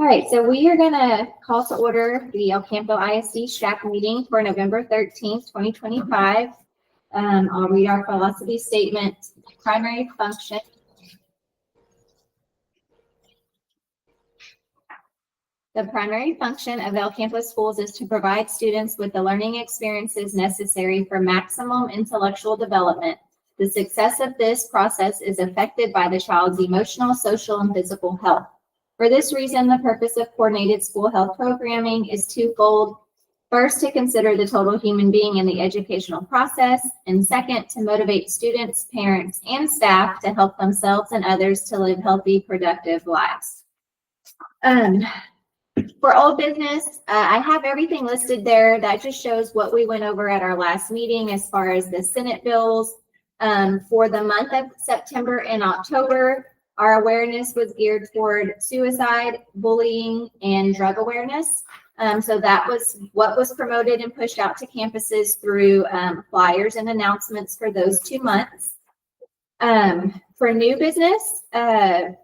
All right, so we are going to call to order the El Campo ISD SHAC meeting for November 13th, 2025. I'll read our philosophy statement. Primary function. The primary function of El Campo schools is to provide students with the learning experiences necessary for maximum intellectual development. The success of this process is affected by the child's emotional, social, and physical health. For this reason, the purpose of coordinated school health programming is twofold. First, to consider the total human being in the educational process, and second, to motivate students, parents, and staff to help themselves and others to live healthy, productive lives. For old business, I have everything listed there. That just shows what we went over at our last meeting as far as the Senate bills. For the month of September and October, our awareness was geared toward suicide, bullying, and drug awareness. So that was what was promoted and pushed out to campuses through flyers and announcements for those 2 months. For new business,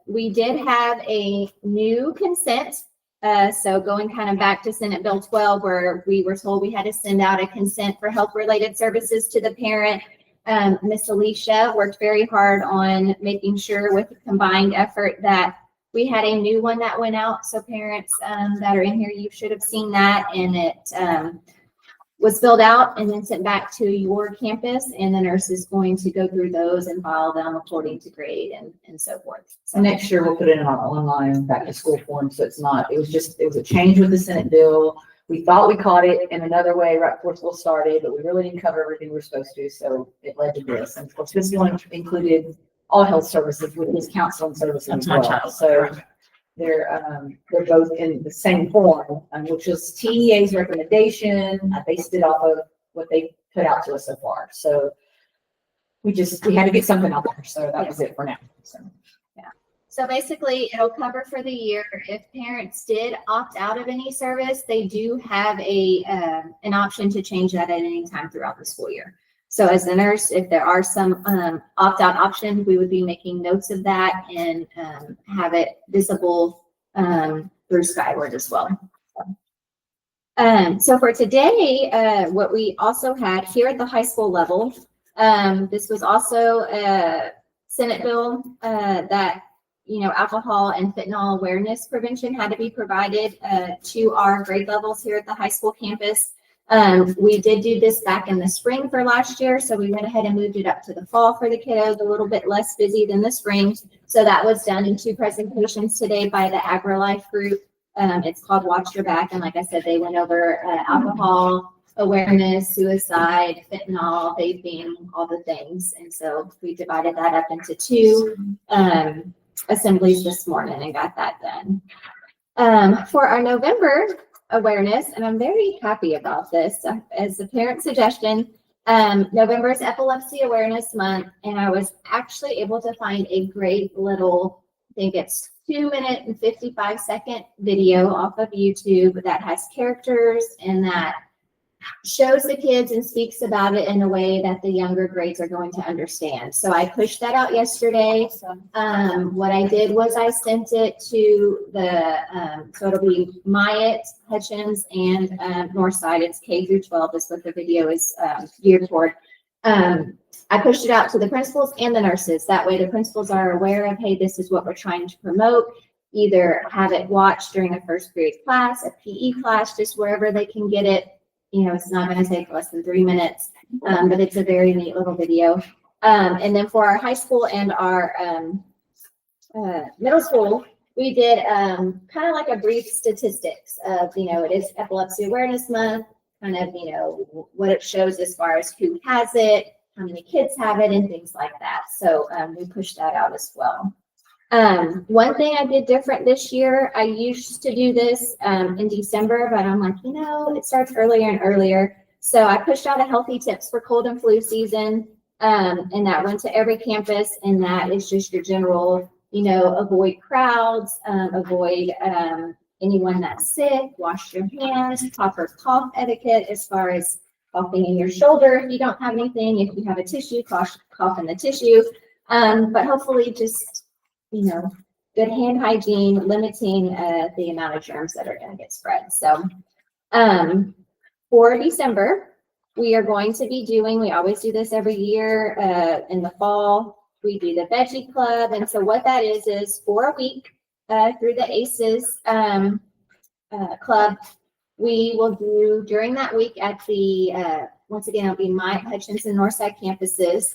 we did have a new consent. So going kind of back to Senate Bill 12, where we were told we had to send out a consent for health-related services to the parent. Miss Alicia worked very hard on making sure with a combined effort that we had a new one that went out. So parents that are in here, you should have seen that, and it was filled out and then sent back to your campus, and the nurse is going to go through those and file them according to grade and so forth. So next year we'll put it in our online back to school form. So it's not, it was a change with the Senate bill. We thought we caught it in another way right before school started, but we really didn't cover everything we were supposed to. So it led to this. And of course, this one included all health services with his counseling services as well. So they're both in the same form, which was TEA's recommendation. I based it off of what they put out to us so far. So we had to get something out there. So that was it for now. So basically, it'll cover for the year. If parents did opt out of any service, they do have an option to change that at any time throughout the school year. So as a nurse, if there are some opt-out options, we would be making notes of that and have it visible through Skyward as well. So for today, what we also had here at the high school level, this was also a Senate bill that alcohol and fentanyl awareness prevention had to be provided to our grade levels here at the high school campus. We did do this back in the spring for last year, so we went ahead and moved it up to the fall for the kiddos, a little bit less busy than the spring. So that was done in 2 presentations today by the AgriLife group. It's called Watch Your Back, and like I said, they went over alcohol awareness, suicide, fentanyl, vaping, all the things. And so we divided that up into 2 assemblies this morning and got that done. For our November awareness, and I'm very happy about this as a parent suggestion. November is Epilepsy Awareness Month, and I was actually able to find a great little, I think it's 2-minute and 55-second video off of YouTube that has characters and that shows the kids and speaks about it in a way that the younger grades are going to understand. So I pushed that out yesterday. What I did was I sent it to the, so it'll be Myatt, Hutchins, and Northside. It's K through 12 is what the video is geared toward. I pushed it out to the principals and the nurses. That way the principals are aware of, hey, this is what we're trying to promote. Either have it watched during a first period class, a PE class, just wherever they can get it. It's not going to take less than 3 minutes, but it's a very neat little video. And then for our high school and our middle school, we did kind of like a brief statistics of, it is Epilepsy Awareness Month, kind of, what it shows as far as who has it, how many kids have it, and things like that. So we pushed that out as well. One thing I did different this year, I used to do this in December, but I'm like, it starts earlier and earlier. So I pushed out a healthy tips for cold and flu season, and that went to every campus. And that is just your general, avoid crowds, avoid anyone that's sick, wash your hands, proper cough etiquette as far as coughing in your shoulder if you don't have anything. If you have a tissue, cough in the tissue. But hopefully just good hand hygiene, limiting the amount of germs that are going to get spread. So for December, we are going to be doing, we always do this every year in the fall, we do the Veggie Club. And so what that is for a week through the ACEs Club, we will do during that week at the, once again, it'll be Myatt, Hutchinson, Northside campuses.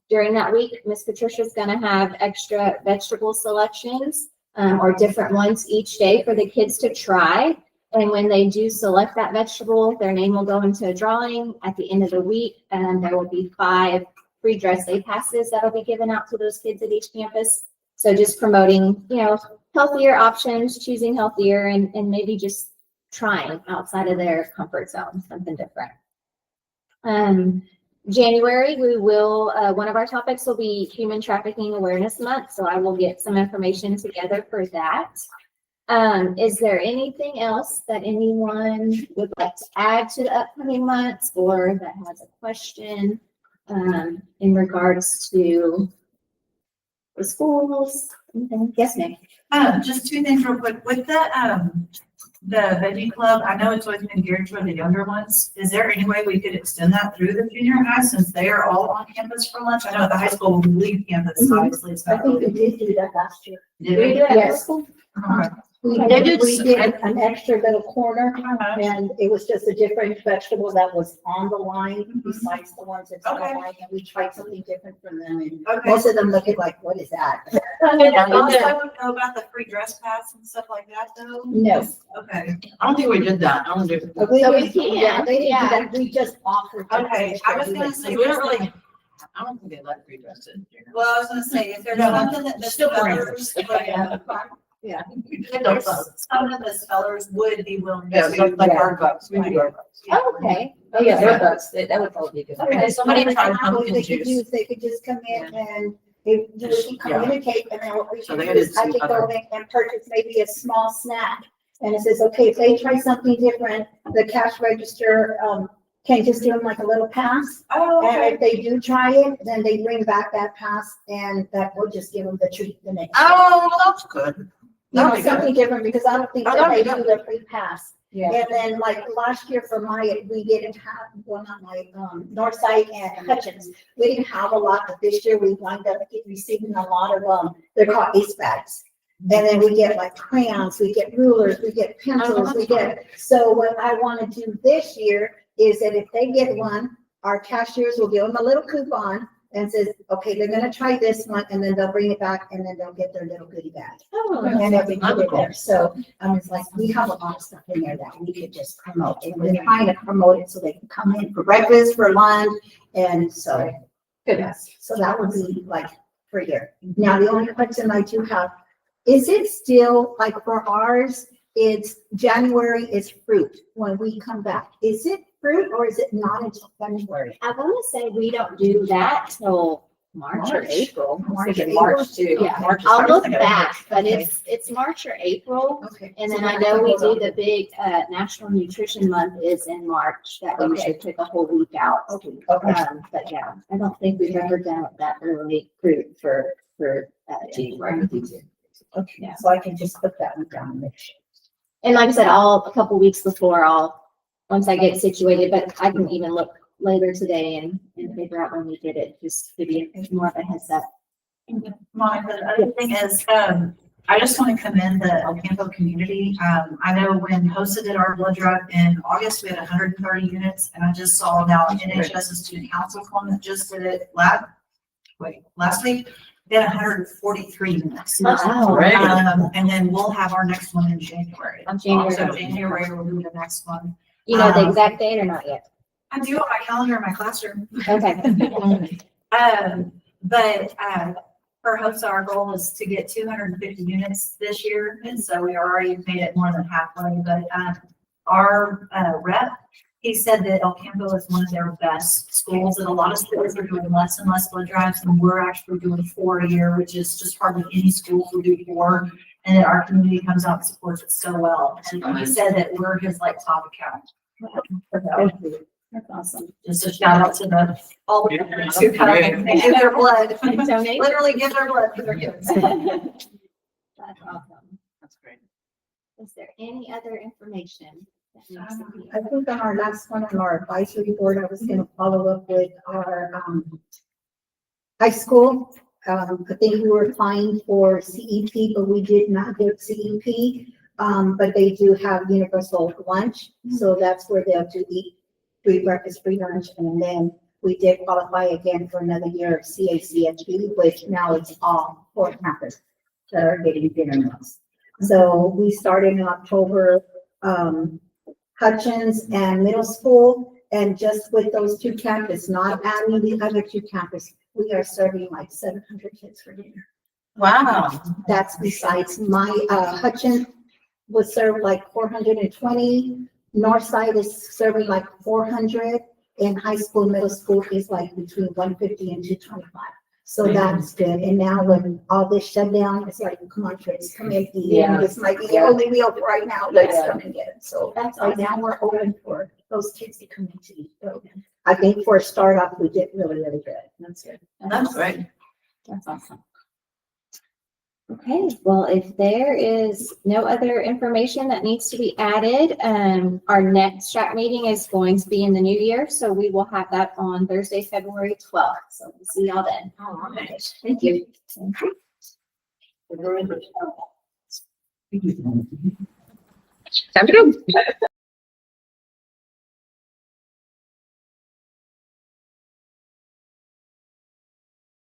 During that week, Miss Patricia's going to have extra vegetable selections or different ones each day for the kids to try. And when they do select that vegetable, their name will go into a drawing at the end of the week. And there will be 5 free dress day passes that'll be given out to those kids at each campus. So just promoting, you know, healthier options, choosing healthier, and maybe just trying outside of their comfort zone, something different. January, we will, one of our topics will be Human Trafficking Awareness Month. So I will get some information together for that. Is there anything else that anyone would like to add to the upcoming months or that has a question in regards to the schools? Anything? Yes, ma'am. Just 2 things real quick. With the Veggie Club, I know it's always been geared toward the younger ones. Is there any way we could extend that through the junior high since they are all on campus for lunch? I know at the high school we leave campus, obviously it's I not. think we did do that last year. Did we? Yes. Okay. We They did, did we did s- an extra little corner, Uh-huh. and it was just a different vegetable that was on the line besides the ones that's on the Okay. line, and we tried something different from them, and Okay. most of them look at like, what is that? And also know about the free dress pass and stuff like that though? No. Okay. I don't think we did that. I don't do. But we So we didn't- can, yeah, they didn't yeah. do that, we just offered. them Okay, extra. I was gonna We say, don't really, I don't think they let free dress in. well, I was gonna say, if there's No, something that the still spellers, Yeah. if there's something that the spellers would be willing Yeah, to. like our bucks, we do our bucks. Oh, okay. Oh, yeah, that would probably be good. Okay. Somebody tried What pumpkin they could juice. do, they could just come in and they can communicate, and then what we So can they do is did I some could go other- in and purchase maybe a small snack. And it says, okay, if they try something different, the cash register, can just give them like a little pass. Oh, And okay. if they do try it, then they bring back that pass, and that will just give them the treat the next. Oh, well, that's good. You know, that'd be good. something different, because I don't think Oh, that they that'd do be the free pass. Yeah. And then like last year for we didn't have, well, not Northside and Hutchins, we didn't have a lot, but this year we wind up receiving a lot of, they're called ACE bags. And then we get like crayons, we get rulers, we get pencils, we get, so what I want to do this year is that if they get one, our cashiers will give them a little coupon and says, okay, they're gonna try this one, and then they'll bring it back, and then they'll get their little goodie bag. Oh, And then we put it there, so, it's like, we have a lot of stuff in there that we could just promote, and we're trying to promote it so they can come in for breakfast, for lunch, and so. Yes, so that would be like for here. Now, the only question I do have, is it still, like for ours, it's January is fruit when we come back, is it fruit or is it not until February? I want to say we don't do that till March or March. April. I'm thinking March too. Yeah, March is I'll first look thing I back, but Okay. it's March or April. Okay. And So then I then know we hold do on. the big National Nutrition Month is in March, that we Okay. usually take a whole week out. Okay, okay. But yeah, I don't think we've ever done that early fruit for January. Okay, Yeah. so I can just put that one down and make sure. And like I said, a couple weeks before once I get situated, but I can even look later today and figure out when we did it, just to be more of a heads up. Mine, the other thing is, I just want to commend the El Campo community. I know when HOSA did our blood drive in August, we had 130 units, and I just saw now NHS's student council one that just did it last week. They had 143 units. Wow. Great. And then we'll have our next one in January. On January. So January will be the next one. You know the exact date or not yet? I do on my calendar in my classroom. Okay. But for HOSA, our goal is to get 250 units this year, and so we already made it more than halfway. But our rep, he said that El Campo is one of their best schools, and a lot of schools are doing less and less blood drives, and we're actually doing 4 a year, which is just hardly any schools will do 4. And then our community comes out and supports it so well. And he said that we're his like top account. That's awesome. Just a shout out to all the Yeah, parents who come great. and give their blood, Donate. literally give their blood for their kids. That's awesome. That's great. Is there any other information that needs to be? I think on our last one on our advisory board, I was gonna follow up with our, high school. I think we were applying for CEP, but we did not get CEP. But they do have universal lunch, so that's where they'll do eat, free breakfast, free lunch, and then we did qualify again for another year of CACHE, which now it's all for campus that are getting dinner meals. So we started in October, Hutchins and middle school, and just with those two campuses, not adding the other two campuses, we are serving like 700 kids for dinner. Wow. That's besides my, Hutchins was served like 420, Northside is serving like 400, and high school, middle school is like between 150 and 225. So that's good, and now when all this shut down, it's like, come on, kids, come in, eat, Yeah. this might be the only meal right now, let's come and get it. So That's right now, we're open for those kids to come in to eat. So I think for a start off, we did really, really good. That's good. That's great. That's awesome. Okay, well, if there is no other information that needs to be added, our next SHAC meeting is going to be in the new year, so we will have that on Thursday, February 12th. So we'll see y'all then. All right. Thank you. Sounds good.